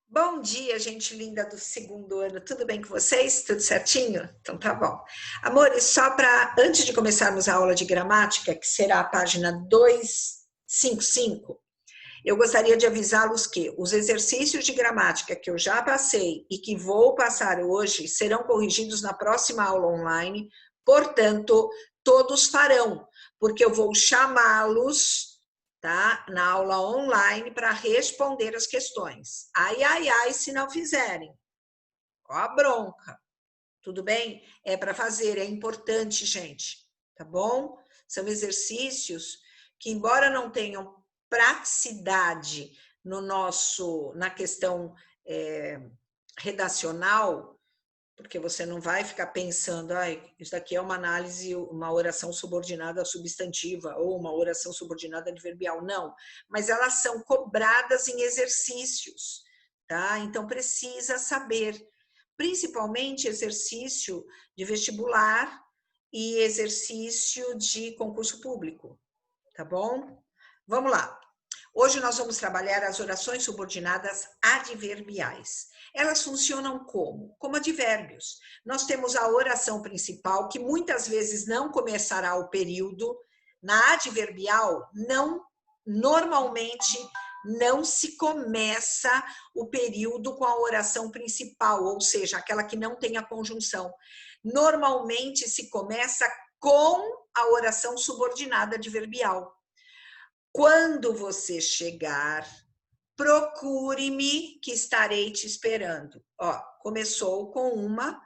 Bom dia, gente linda do segundo ano. Tudo bem com vocês? Tudo certinho? Então tá bom. Amores, só para antes de começarmos a aula de gramática, que será a página 255, eu gostaria de avisá-los que os exercícios de gramática que eu já passei e que vou passar hoje serão corrigidos na próxima aula online, portanto, todos farão, porque eu vou chamá-los, tá, na aula online para responder as questões. Ai, ai, ai, se não fizerem. Ó a bronca. Tudo bem? É para fazer, é importante, gente, tá bom? São exercícios que, embora não tenham praticidade na questão redacional, porque você não vai ficar pensando, isso daqui é uma análise, uma oração subordinada substantiva ou uma oração subordinada adverbial. Não, mas elas são cobradas em exercícios, tá? Então precisa saber, principalmente exercício de vestibular e exercício de concurso público, tá bom? Vamos lá. Hoje nós vamos trabalhar as orações subordinadas adverbiais. Elas funcionam como? Como advérbios. Nós temos a oração principal, que muitas vezes não começará o período. Na adverbial, normalmente não se começa o período com a oração principal, ou seja, aquela que não tem a conjunção. Normalmente se começa com a oração subordinada adverbial. Quando você chegar, procure-me que estarei te esperando. Ó, começou com uma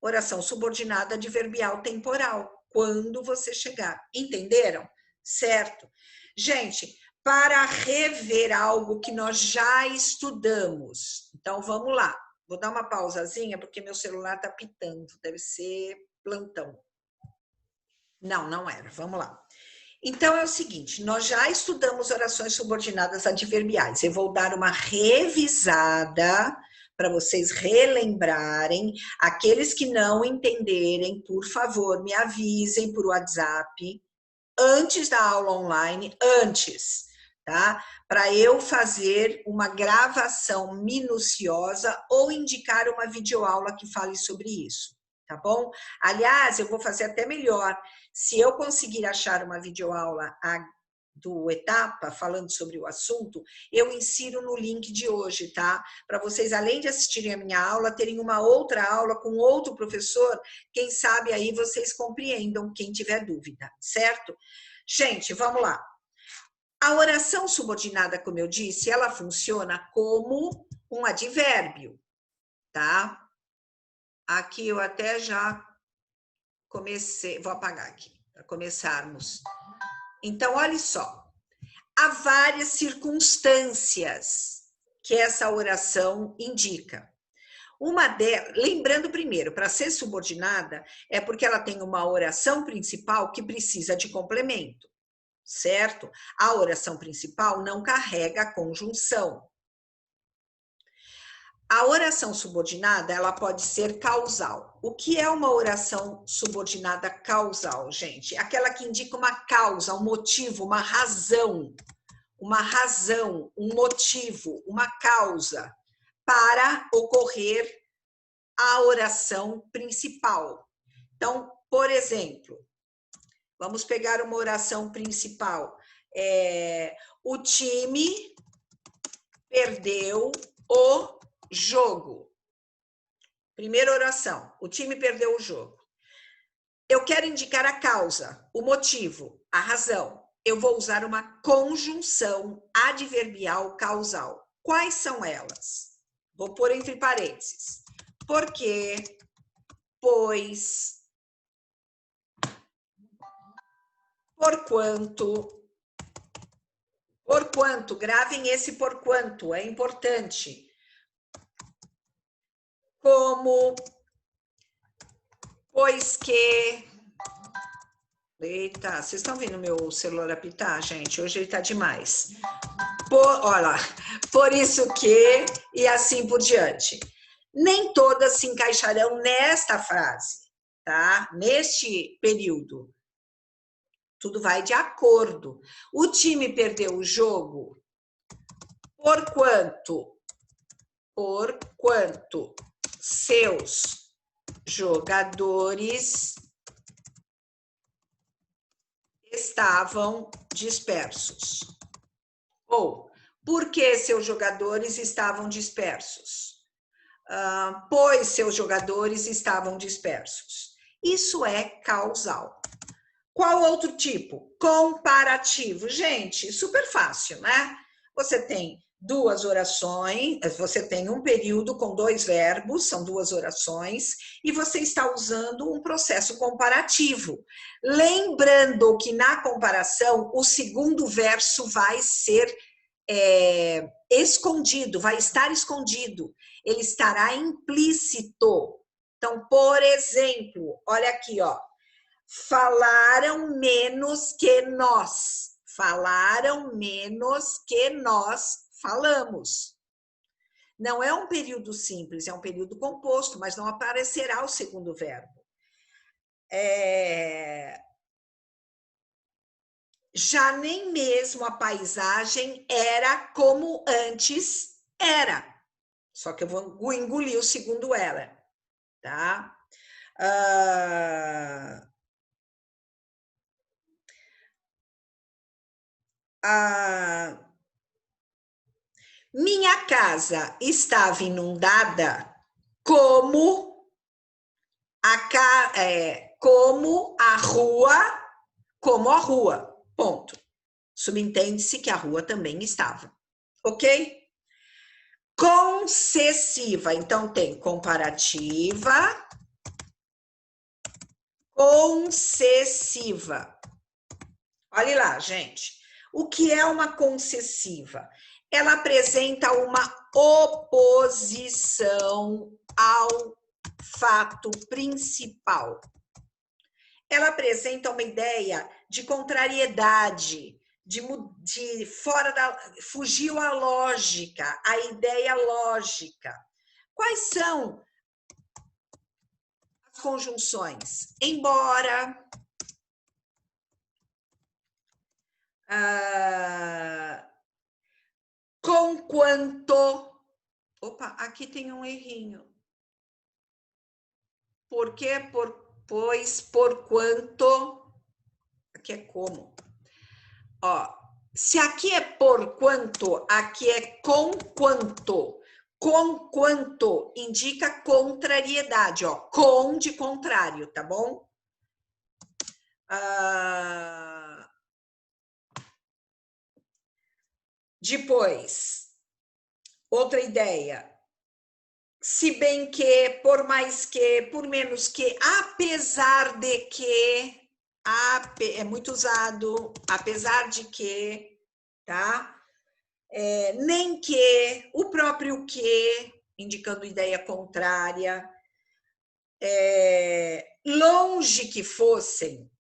oração subordinada adverbial temporal. Quando você chegar. Entenderam? Certo. Gente, para rever algo que nós já estudamos. Então, vamos lá. Vou dar uma pausazinha, porque meu celular está pitando. Deve ser plantão. Não, não era. Vamos lá. Então, é o seguinte, nós já estudamos orações subordinadas adverbiais. Eu vou dar uma revisada para vocês relembrarem. Aqueles que não entenderem, por favor, me avisem por WhatsApp, antes da aula online, tá? Para eu fazer uma gravação minuciosa ou indicar uma videoaula que fale sobre isso, tá bom? Aliás, eu vou fazer até melhor. Se eu conseguir achar uma videoaula do Etapa, falando sobre o assunto, eu insiro no link de hoje, tá? Para vocês, além de assistirem a minha aula, terem uma outra aula com outro professor, quem sabe aí vocês compreendam, quem tiver dúvida, certo? Gente, vamos lá. A oração subordinada, como eu disse, ela funciona como um advérbio, tá? Aqui eu até já comecei, vou apagar aqui, para começarmos. Então, olha só. Há várias circunstâncias que essa oração indica. Uma delas, lembrando primeiro, para ser subordinada, é porque ela tem uma oração principal que precisa de complemento, certo? A oração principal não carrega a conjunção. A oração subordinada, ela pode ser causal. O que é uma oração subordinada causal, gente? Aquela que indica uma causa, um motivo, uma razão, um motivo, uma causa para ocorrer a oração principal. Então, por exemplo, vamos pegar uma oração principal. O time perdeu o jogo. Primeira oração, o time perdeu o jogo. Eu quero indicar a causa, o motivo, a razão. Eu vou usar uma conjunção adverbial causal. Quais são elas? Vou pôr entre parênteses. Porque, pois, porquanto, gravem esse porquanto, é importante. Como, pois que... Eita, vocês estão vendo meu celular apitar, gente? Hoje ele tá demais. Olha, por isso que, e assim por diante. Nem todas se encaixarão nesta frase, tá? Neste período. Tudo vai de acordo. O time perdeu o jogo, porquanto por quanto seus jogadores estavam dispersos. Ou, por que seus jogadores estavam dispersos? Pois seus jogadores estavam dispersos. Isso é causal. Qual outro tipo? Comparativo. Gente, super fácil, né? Você tem duas orações, você tem um período com dois verbos, são duas orações, e você está usando um processo comparativo. Lembrando que na comparação, o segundo verso vai ser escondido, vai estar escondido, ele estará implícito. Então, por exemplo, olha aqui, ó. Falaram menos que nós. Falaram menos que nós falamos. Não é um período simples, é um período composto, mas não aparecerá o segundo verbo. Já nem mesmo a paisagem era como antes era. Só que eu vou engolir o segundo era, tá? Minha casa estava inundada como como a rua, ponto. Subentende-se que a rua também estava, ok? Concessiva, então tem comparativa, concessiva. Olha lá, gente. O que é uma concessiva? Ela apresenta uma oposição ao fato principal. Ela apresenta uma ideia de contrariedade, de fora da... fugiu à lógica, a ideia lógica. Quais são as conjunções? Embora, conquanto. Opa, aqui tem um errinho. Por quê? Pois, porquanto. Aqui é como. Ó, se aqui é porquanto, aqui é conquanto. Conquanto indica contrariedade, ó. Com de contrário, tá bom? Depois, outra ideia. Se bem que, por mais que, por menos que, apesar de que, é muito usado, apesar de que, tá? Nem que, o próprio que, indicando ideia contrária, longe que fossem,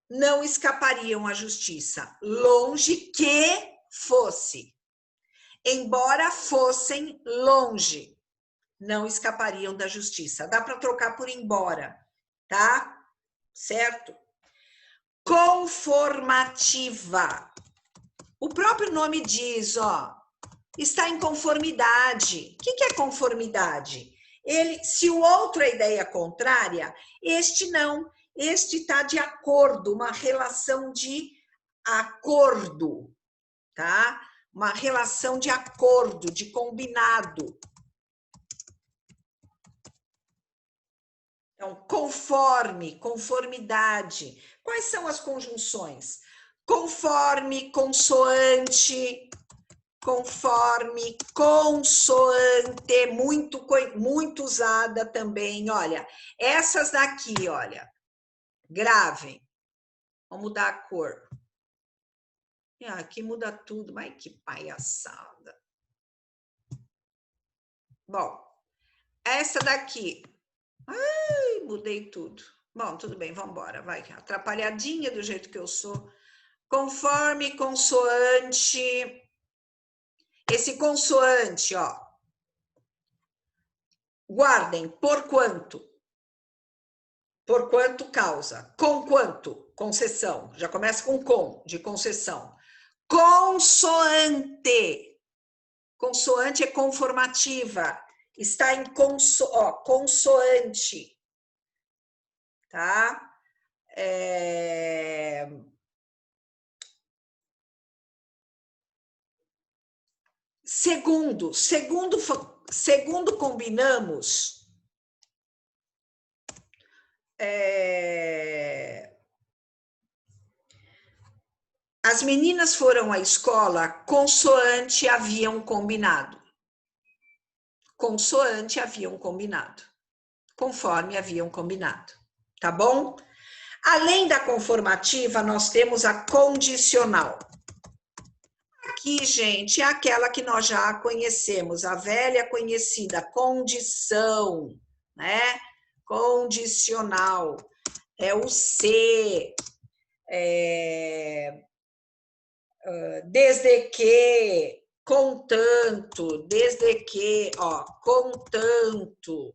não escapariam à justiça. Longe que fosse. Embora fossem longe, não escapariam da justiça. Dá para trocar por embora, tá? Certo? Conformativa. O próprio nome diz, ó, está em conformidade. O que é conformidade? Se o outro é ideia contrária, este não. Este está de acordo, uma relação de acordo, tá? Uma relação de acordo, de combinado. Então, conforme, conformidade. Quais são as conjunções? Conforme, consoante, conforme, consoante, muito usada também. Olha, essas daqui, olha, gravem. Vamos mudar a cor. Aqui muda tudo, mas que palhaçada. Bom, essa daqui. Ai, mudei tudo. Bom, tudo bem, vamos embora. Vai, atrapalhadinha do jeito que eu sou. Conforme, consoante. Esse consoante, ó. Guardem, por quanto. Por quanto causa. Com quanto, concessão. Já começa com, de concessão. Consoante. Consoante é conformativa. Está em consoante. Tá? Segundo combinamos, as meninas foram à escola consoante haviam combinado. Consoante haviam combinado. Conforme haviam combinado. Tá bom? Além da conformativa, nós temos a condicional. Aqui, gente, é aquela que nós já conhecemos, a velha conhecida condição, né? Condicional. É o ser. Desde que, contanto, desde que, ó, contanto.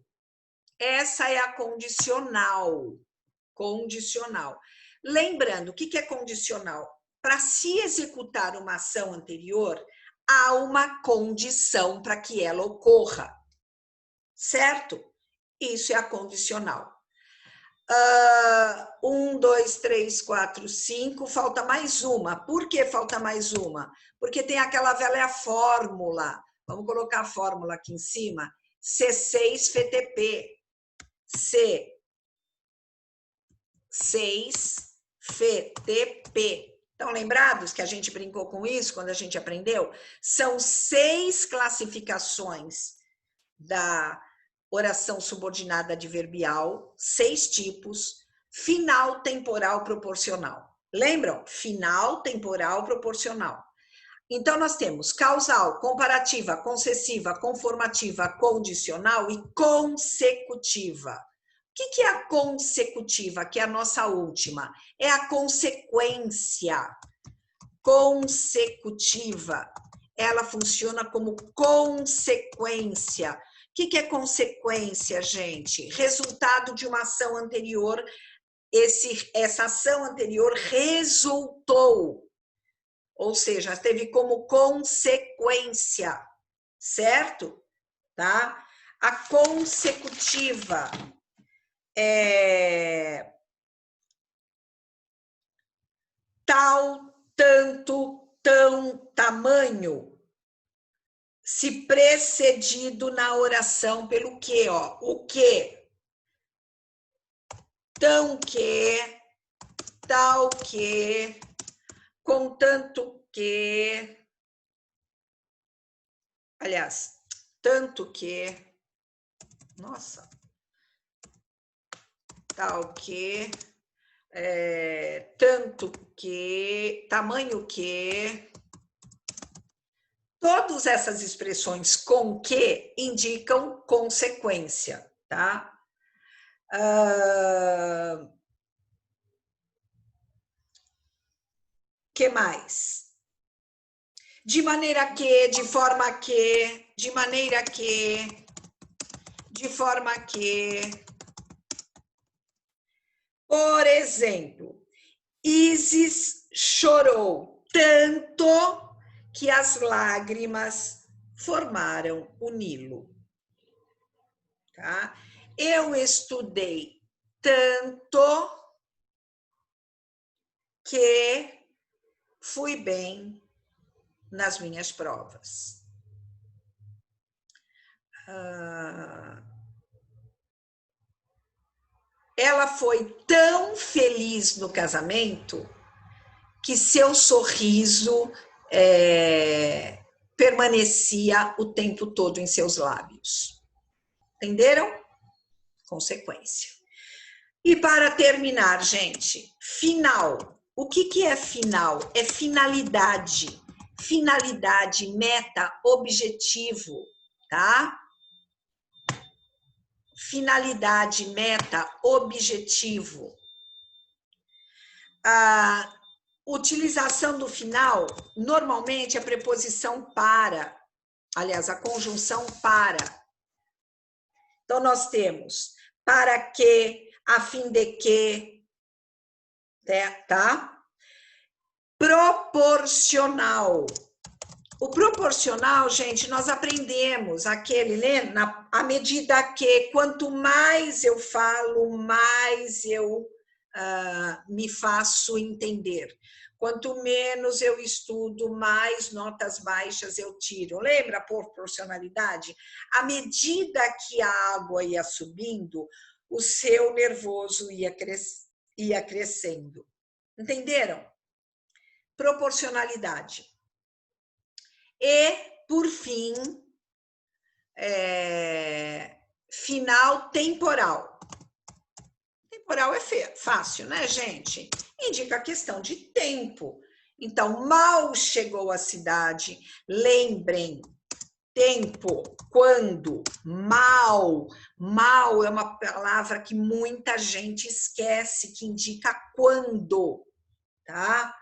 Essa é a condicional. Condicional. Lembrando, o que é condicional? Para se executar uma ação anterior, há uma condição para que ela ocorra. Certo? Isso é a condicional. 1, 2, 3, 4, 5, falta mais uma. Por que falta mais uma? Porque tem aquela velha fórmula. Vamos colocar a fórmula aqui em cima. C6FTP. C6FTP. Estão lembrados que a gente brincou com isso quando a gente aprendeu? São 6 classificações da oração subordinada adverbial, 6 tipos, final, temporal, proporcional. Lembram? Final, temporal, proporcional. Então, nós temos causal, comparativa, concessiva, conformativa, condicional e consecutiva. O que é a consecutiva, que é a nossa última? É a consequência. Consecutiva. Ela funciona como consequência. O que é consequência, gente? Resultado de uma ação anterior. Essa ação anterior resultou. Ou seja, teve como consequência, certo? Tá? A consecutiva é tal, tanto, tão, tamanho, se precedido na oração pelo que, ó, o que, tão que, tal que, contanto que, aliás, tanto que, nossa, tal que, tanto que, tamanho que. Todas essas expressões com que indicam consequência, tá? Que mais? De maneira que, de forma que, de maneira que, de forma que. Por exemplo, Isis chorou tanto que as lágrimas formaram o Nilo. Tá? Eu estudei tanto que fui bem nas minhas provas. Ela foi tão feliz no casamento que seu sorriso permanecia o tempo todo em seus lábios. Entenderam? Consequência. E para terminar, gente, final. O que é final? É finalidade. Finalidade, meta, objetivo, tá? Finalidade, meta, objetivo. A utilização do final, normalmente a preposição para, aliás, a conjunção para. Então, nós temos para que, a fim de que, tá? Proporcional. O proporcional, gente, nós aprendemos aquele, né? À medida que quanto mais eu falo, mais eu me faço entender. Quanto menos eu estudo, mais notas baixas eu tiro. Lembra a proporcionalidade? À medida que a água ia subindo, o seu nervoso ia crescendo. Entenderam? Proporcionalidade. E, por fim, final temporal. Temporal é fácil, né, gente? Indica a questão de tempo. Então, mal chegou à cidade, lembrem, tempo, quando, mal. Mal é uma palavra que muita gente esquece, que indica quando, tá?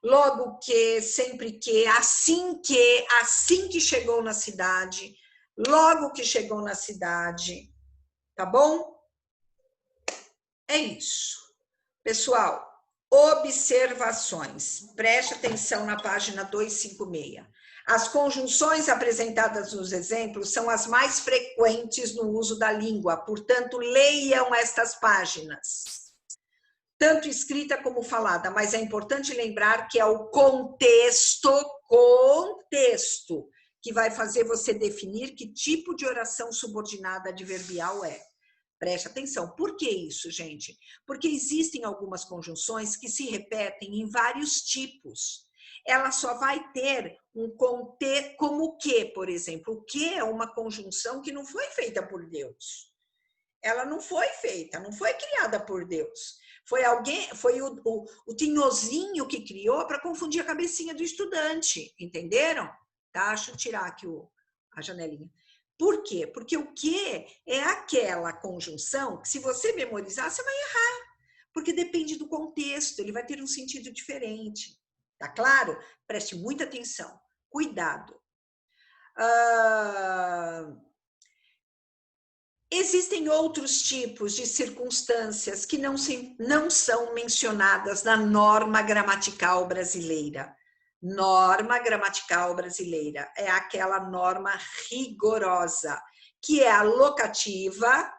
Logo que, sempre que, assim que chegou na cidade, logo que chegou na cidade, tá bom? É isso. Pessoal, observações. Preste atenção na página 256. As conjunções apresentadas nos exemplos são as mais frequentes no uso da língua, portanto, leiam estas páginas. Tanto escrita como falada, mas é importante lembrar que é o contexto, que vai fazer você definir que tipo de oração subordinada adverbial é. Preste atenção. Por que isso, gente? Porque existem algumas conjunções que se repetem em vários tipos. Ela só vai ter um contexto, como o que, por exemplo. O que é uma conjunção que não foi feita por Deus. Ela não foi feita, não foi criada por Deus. Foi alguém, foi o tinhozinho que criou para confundir a cabecinha do estudante, entenderam? Tá? Deixa eu tirar aqui a janelinha. Por quê? Porque o que é aquela conjunção que, se você memorizar, você vai errar. Porque depende do contexto, ele vai ter um sentido diferente. Tá claro? Preste muita atenção. Cuidado. Existem outros tipos de circunstâncias que não são mencionadas na norma gramatical brasileira. Norma gramatical brasileira é aquela norma rigorosa, que é a locativa,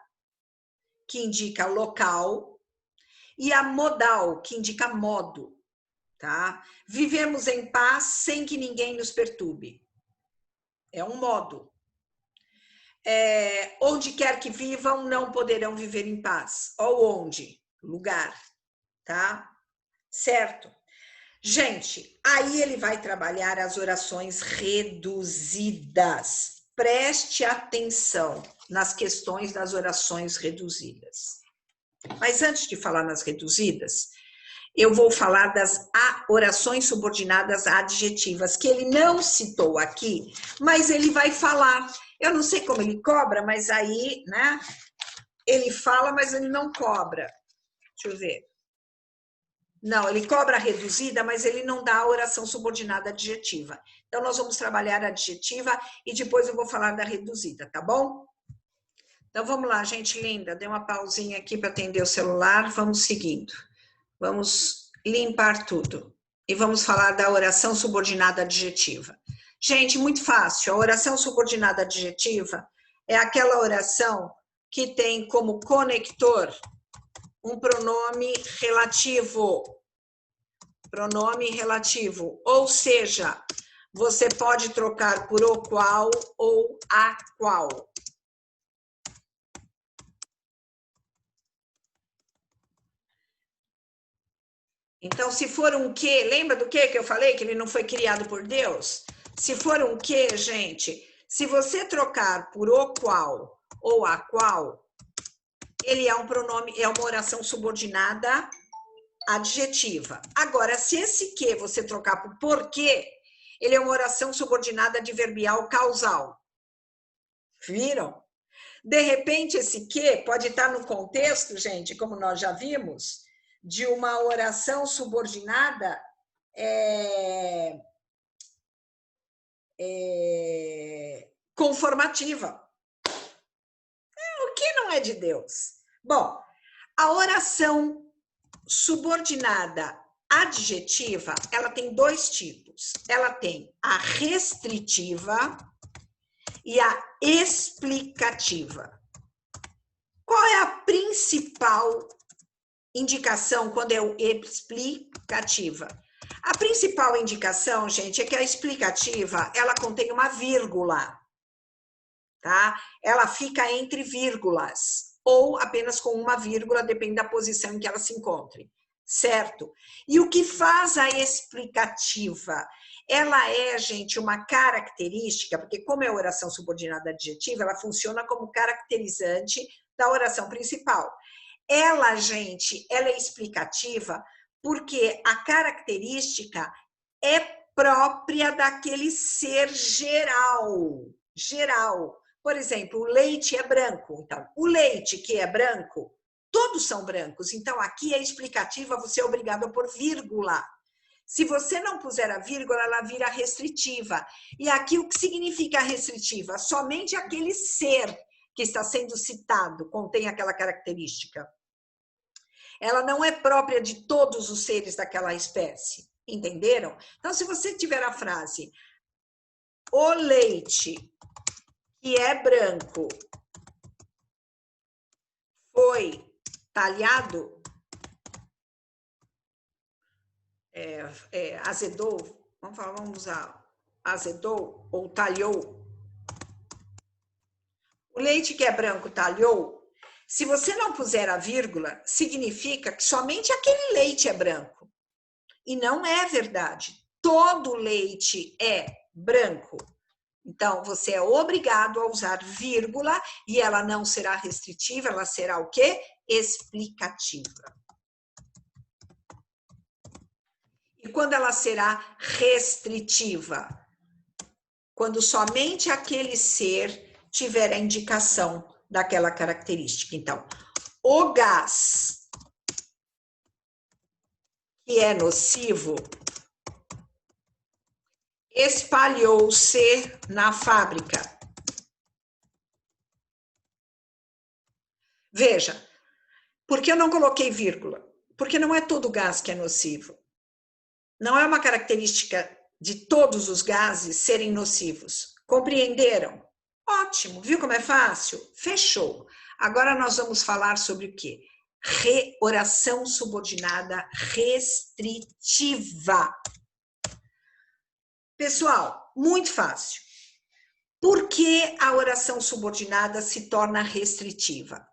que indica local, e a modal, que indica modo. Tá? Vivemos em paz sem que ninguém nos perturbe. É um modo. Onde quer que vivam, não poderão viver em paz. Ou onde? Lugar. Tá? Certo? Gente, aí ele vai trabalhar as orações reduzidas. Preste atenção nas questões das orações reduzidas. Mas antes de falar nas reduzidas, eu vou falar das orações subordinadas adjetivas, que ele não citou aqui, mas ele vai falar. Eu não sei como ele cobra, mas aí, né? Ele fala, mas ele não cobra. Deixa eu ver. Não, ele cobra a reduzida, mas ele não dá a oração subordinada adjetiva. Então, nós vamos trabalhar a adjetiva e depois eu vou falar da reduzida, tá bom? Então, vamos lá, gente linda. Dê uma pausinha aqui para atender o celular. Vamos seguindo. Vamos limpar tudo. E vamos falar da oração subordinada adjetiva. Gente, muito fácil. A oração subordinada adjetiva é aquela oração que tem como conector um pronome relativo. Pronome relativo. Ou seja, você pode trocar por o qual ou a qual. Então, se for um que, lembra do que eu falei? Que ele não foi criado por Deus? Se for um que, gente, se você trocar por o qual ou a qual, ele é um pronome, é uma oração subordinada adjetiva. Agora, se esse que você trocar por porquê, ele é uma oração subordinada adverbial causal. Viram? De repente, esse que pode estar no contexto, gente, como nós já vimos, de uma oração subordinada conformativa. O que não é de Deus? Bom, a oração subordinada adjetiva, ela tem dois tipos. Ela tem a restritiva e a explicativa. Qual é a principal indicação quando é explicativa? A principal indicação, gente, é que a explicativa, ela contém uma vírgula, tá? Ela fica entre vírgulas, ou apenas com uma vírgula, depende da posição em que ela se encontre, certo? E o que faz a explicativa? Ela é, gente, uma característica, porque como é oração subordinada adjetiva, ela funciona como caracterizante da oração principal. Ela, gente, ela é explicativa porque a característica é própria daquele ser geral. Por exemplo, o leite é branco. Então, o leite que é branco, todos são brancos. Então, aqui é explicativa, você é obrigado a pôr vírgula. Se você não puser a vírgula, ela vira restritiva. E aqui o que significa restritiva? Somente aquele ser que está sendo citado contém aquela característica. Ela não é própria de todos os seres daquela espécie, entenderam? Então, se você tiver a frase, o leite que é branco foi talhado, azedou, vamos usar azedou ou talhou. O leite que é branco talhou. Se você não puser a vírgula, significa que somente aquele leite é branco. E não é verdade. Todo leite é branco. Então, você é obrigado a usar vírgula e ela não será restritiva, ela será o quê? Explicativa. E quando ela será restritiva? Quando somente aquele ser tiver a indicação daquela característica. Então, o gás que é nocivo espalhou-se na fábrica. Veja, por que eu não coloquei vírgula? Porque não é todo gás que é nocivo. Não é uma característica de todos os gases serem nocivos. Compreenderam? Ótimo, viu como é fácil? Fechou. Agora nós vamos falar sobre o quê? Oração subordinada restritiva. Pessoal, muito fácil. Por que a oração subordinada se torna restritiva?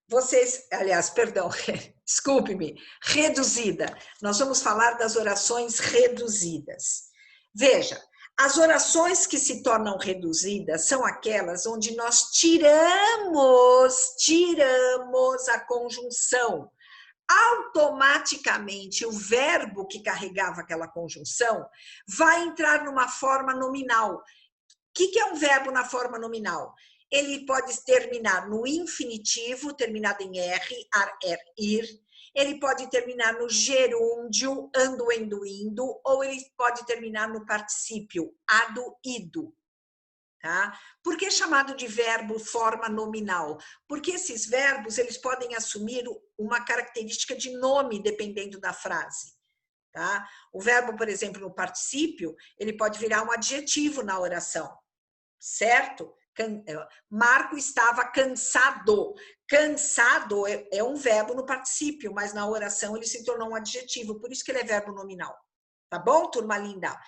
Vocês, aliás, perdão, desculpe-me, reduzida. Nós vamos falar das orações reduzidas. Veja, as orações que se tornam reduzidas são aquelas onde nós tiramos a conjunção. Automaticamente, o verbo que carregava aquela conjunção vai entrar numa forma nominal. O que é um verbo na forma nominal? Ele pode terminar no infinitivo, terminado em R, ar, er, ir. Ele pode terminar no gerúndio, ando, endo, indo. Ou ele pode terminar no particípio, ado, ido. Tá? Por que é chamado de verbo forma nominal? Porque esses verbos eles podem assumir uma característica de nome, dependendo da frase. Tá? O verbo, por exemplo, no particípio, ele pode virar um adjetivo na oração, certo? Marco estava cansado. Cansado é um verbo no particípio, mas na oração ele se tornou um adjetivo, por isso que ele é verbo nominal. Tá bom, turma linda?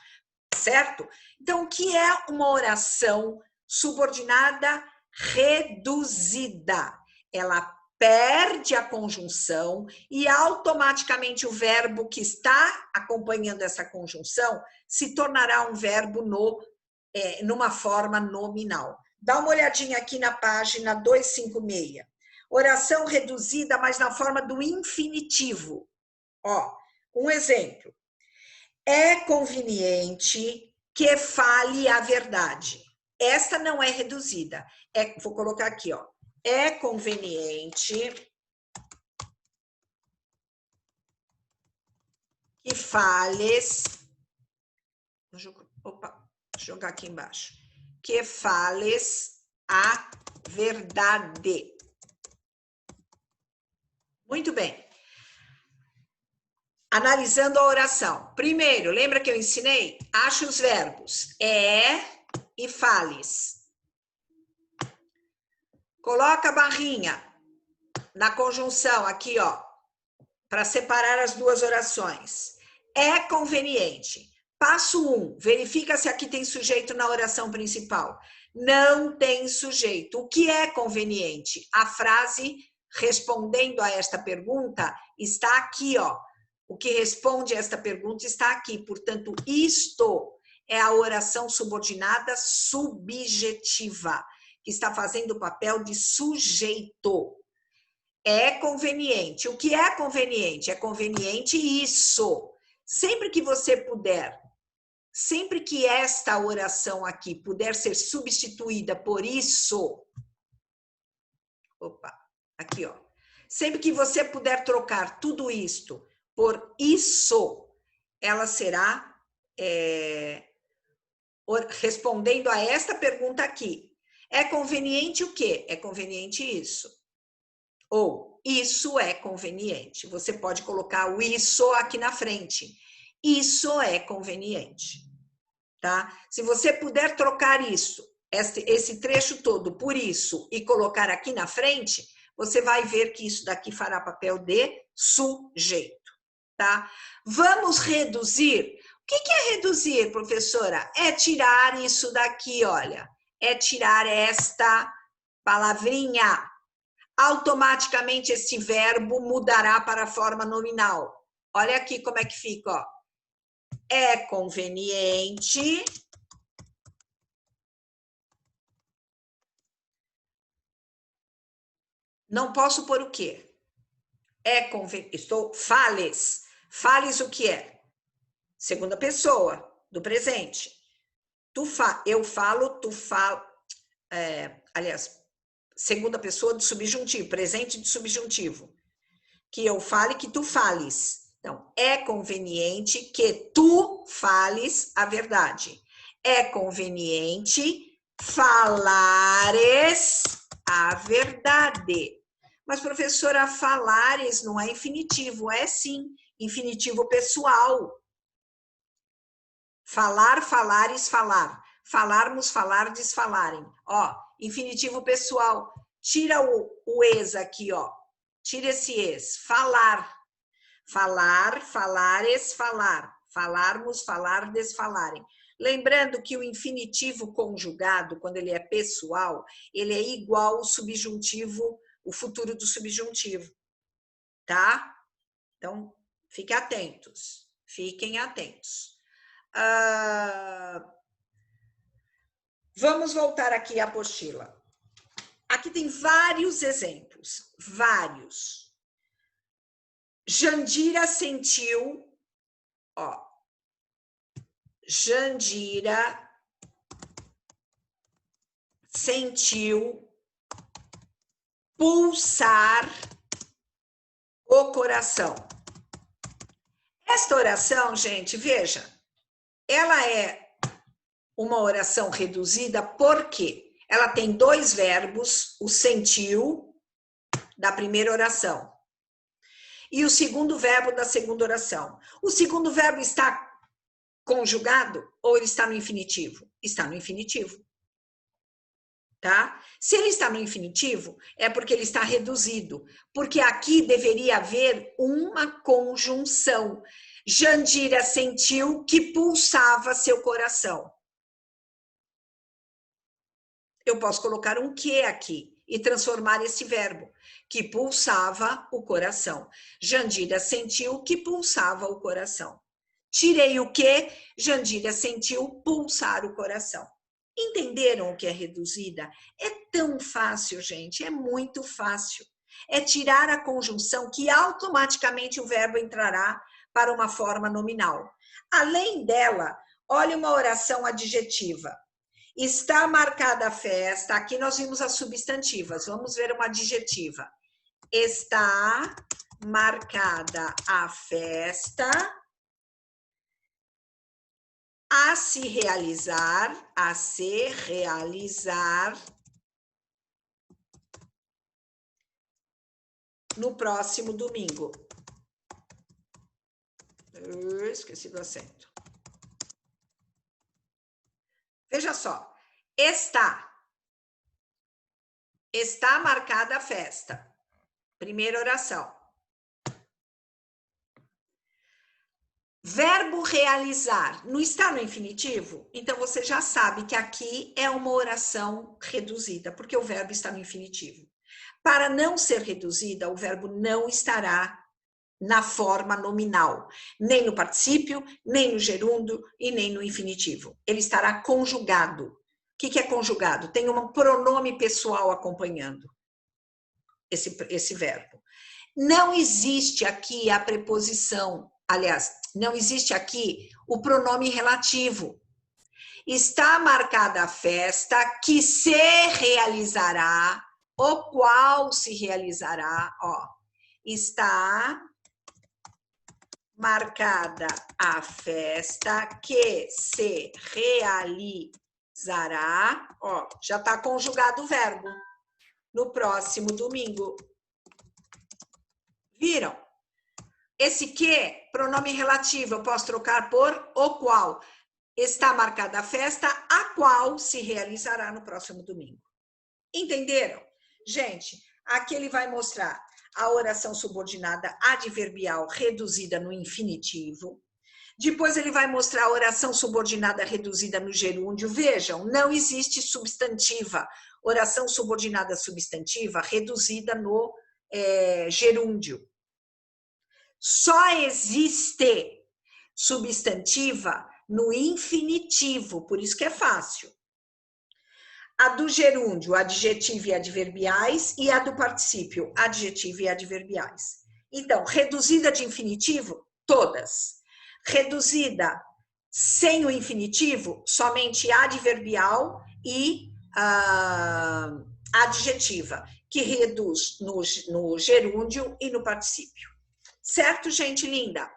Certo? Então, o que é uma oração subordinada reduzida? Ela perde a conjunção e automaticamente o verbo que está acompanhando essa conjunção se tornará um verbo numa forma nominal. Dá uma olhadinha aqui na página 256. Oração reduzida, mas na forma do infinitivo. Ó, um exemplo. É conveniente que fale a verdade. Esta não é reduzida. Vou colocar aqui, ó. É conveniente que fales. Opa, deixa eu jogar aqui embaixo. Que fales a verdade. Muito bem. Analisando a oração. Primeiro, lembra que eu ensinei? Ache os verbos e fales. Coloca a barrinha na conjunção aqui, ó, para separar as duas orações. É conveniente. Passo 1, verifica se aqui tem sujeito na oração principal. Não tem sujeito. O que é conveniente? A frase respondendo a esta pergunta está aqui, ó. O que responde a esta pergunta está aqui. Portanto, isto é a oração subordinada subjetiva, que está fazendo o papel de sujeito. É conveniente. O que é conveniente? É conveniente isso. Sempre que você puder, sempre que esta oração aqui puder ser substituída por isso, opa, aqui, ó. Sempre que você puder trocar tudo isto por isso, ela será respondendo a esta pergunta aqui. É conveniente o quê? É conveniente isso. Ou, isso é conveniente. Você pode colocar o isso aqui na frente. Isso é conveniente. Tá? Se você puder trocar isso, esse trecho todo por isso e colocar aqui na frente, você vai ver que isso daqui fará papel de sujeito. Tá? Vamos reduzir. O que é reduzir, professora? É tirar isso daqui, olha. É tirar esta palavrinha. Automaticamente esse verbo mudará para a forma nominal. Olha aqui como é que fica, ó. É conveniente não posso pôr o quê? É conveniente. Fales. Fales o que é? Segunda pessoa do presente. Eu falo, tu fala. Aliás, segunda pessoa do subjuntivo, presente de subjuntivo. Que eu fale, que tu fales. Então, é conveniente que tu fales a verdade. É conveniente falares a verdade. Mas, professora, falares não é infinitivo. É sim, infinitivo pessoal. Falar, falares, falar. Falarmos, falardes, falarem. Ó, infinitivo pessoal. Tira o ex aqui, ó. Tira esse ex. Falar. Falar, falares, falar. Falarmos, falardes, falarem. Lembrando que o infinitivo conjugado, quando ele é pessoal, ele é igual ao subjuntivo, o futuro do subjuntivo. Tá? Então, fiquem atentos. Fiquem atentos. Vamos voltar aqui à apostila. Aqui tem vários exemplos. Vários. Jandira sentiu, ó. Jandira sentiu pulsar o coração. Esta oração, gente, veja, ela é uma oração reduzida porque ela tem dois verbos, o sentiu da primeira oração e o segundo verbo da segunda oração. O segundo verbo está conjugado ou ele está no infinitivo? Está no infinitivo. Tá? Se ele está no infinitivo, é porque ele está reduzido, porque aqui deveria haver uma conjunção. Jandira sentiu que pulsava seu coração. Eu posso colocar um que aqui e transformar esse verbo, que pulsava o coração. Jandira sentiu que pulsava o coração. Tirei o que, Jandira sentiu pulsar o coração. Entenderam o que é reduzida? É tão fácil, gente, é muito fácil. É tirar a conjunção que automaticamente o verbo entrará para uma forma nominal. Além dela, olha uma oração adjetiva. Está marcada a festa, aqui nós vimos as substantivas, vamos ver uma adjetiva. Está marcada a festa a se realizar no próximo domingo. Esqueci do acento. Veja só. Está marcada a festa. Primeira oração. Verbo realizar. Não está no infinitivo? Então, você já sabe que aqui é uma oração reduzida, porque o verbo está no infinitivo. Para não ser reduzida, o verbo não estará na forma nominal, nem no particípio, nem no gerúndio e nem no infinitivo. Ele estará conjugado. O que é conjugado? Tem um pronome pessoal acompanhando esse verbo. Não existe aqui a preposição, aliás, não existe aqui o pronome relativo. Está marcada a festa que se realizará, o qual se realizará, ó. Está marcada a festa que se realizará, ó, já está conjugado o verbo, no próximo domingo. Viram? Esse que, pronome relativo, eu posso trocar por o qual. Está marcada a festa, a qual se realizará no próximo domingo. Entenderam? Gente, aqui ele vai mostrar a oração subordinada adverbial reduzida no infinitivo. Depois ele vai mostrar a oração subordinada reduzida no gerúndio. Vejam, não existe substantiva. Oração subordinada substantiva reduzida no gerúndio. Só existe substantiva no infinitivo, por isso que é fácil. A do gerúndio, adjetivo e adverbiais, e a do particípio, adjetivo e adverbiais. Então, reduzida de infinitivo, todas. Reduzida sem o infinitivo, somente adverbial e adjetiva, que reduz no gerúndio e no particípio. Certo, gente linda?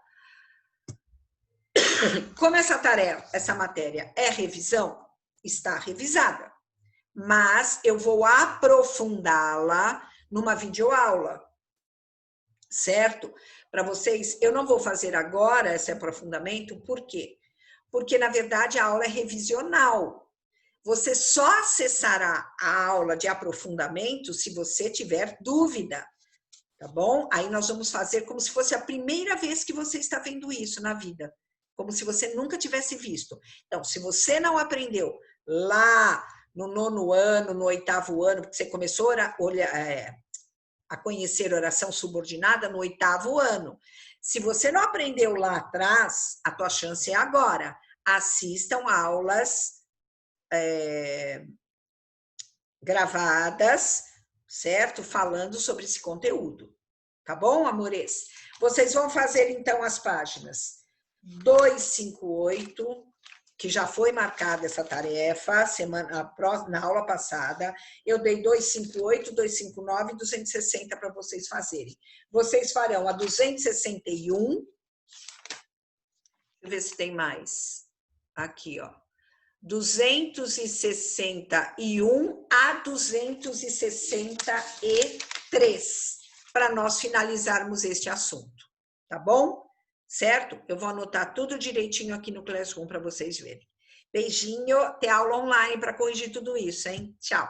Como essa matéria é revisão, está revisada. Mas eu vou aprofundá-la numa videoaula, certo? Para vocês, eu não vou fazer agora esse aprofundamento, por quê? Porque, na verdade, a aula é revisional. Você só acessará a aula de aprofundamento se você tiver dúvida, tá bom? Aí nós vamos fazer como se fosse a primeira vez que você está vendo isso na vida, como se você nunca tivesse visto. Então, se você não aprendeu lá no 9º ano, no 8º ano, porque você começou a conhecer oração subordinada no 8º ano. Se você não aprendeu lá atrás, a tua chance é agora. Assistam aulas gravadas, certo? Falando sobre esse conteúdo. Tá bom, amores? Vocês vão fazer, então, as páginas 258, que já foi marcada essa tarefa na aula passada. Eu dei 258, 259 e 260 para vocês fazerem. Vocês farão a 261. Deixa eu ver se tem mais. Aqui, ó. 261 a 263, para nós finalizarmos este assunto. Tá bom? Certo? Eu vou anotar tudo direitinho aqui no Classroom para vocês verem. Beijinho, tem aula online para corrigir tudo isso, hein? Tchau!